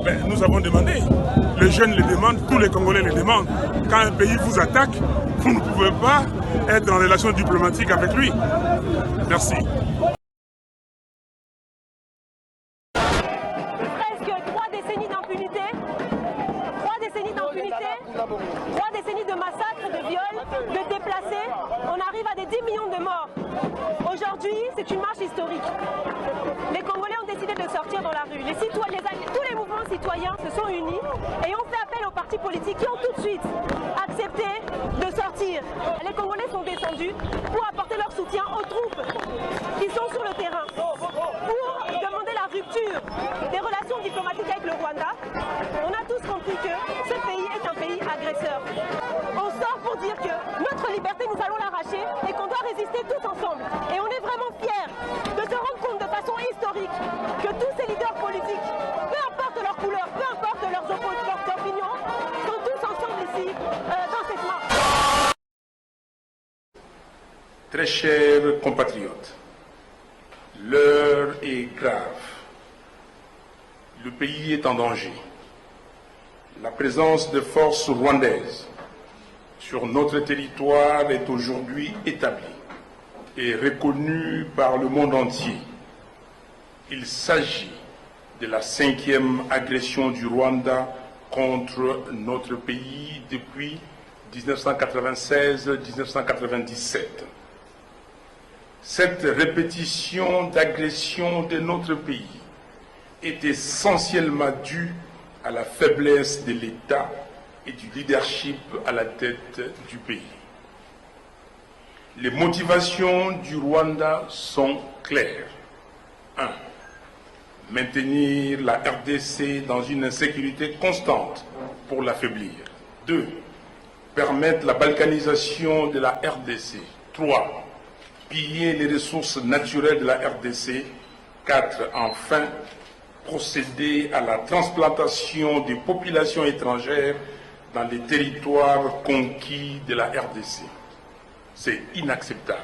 Mais nous avons demandé, les jeunes les demandent, tous les Congolais les demandent. Quand un pays vous attaque, vous ne pouvez pas être en relation diplomatique avec lui. Merci. Presque 3 décennies d'impunité, 3 décennies de massacres, de viols, de déplacés. On arrive à des 10 millions de morts. Aujourd'hui, c'est une marche historique. Les Congolais ont décidé de sortir dans la rue. Tous les mouvements citoyens se sont unis et ont fait appel aux partis politiques qui ont tout de suite accepté de sortir. Les Congolais sont descendus pour apporter leur soutien aux troupes qui sont sur le terrain, pour demander la rupture des relations diplomatiques avec le Rwanda. On a tous compris que ce pays est un pays agresseur. On sort pour dire que notre liberté, nous allons l'arracher et qu'on doit résister tous ensemble. Et on est vraiment fiers de se rendre compte de façon historique que tous ces leaders politiques, peu importe leur couleur, peu importe leurs opinions, sont tous ensemble ici dans cette marche. Très chers compatriotes, l'heure est grave. Le pays est en danger. La présence de forces rwandaises sur notre territoire est aujourd'hui établie et reconnue par le monde entier. Il s'agit de la 5e agression du Rwanda contre notre pays depuis 1996-1997. Cette répétition d'agression de notre pays est essentiellement due à la faiblesse de l'État et du leadership à la tête du pays. Les motivations du Rwanda sont claires. 1. Maintenir la RDC dans une insécurité constante pour l'affaiblir. 2. Permettre la balkanisation de la RDC. 3. Piller les ressources naturelles de la RDC. 4. Enfin, procéder à la transplantation des populations étrangères dans les territoires conquis de la RDC. C'est inacceptable.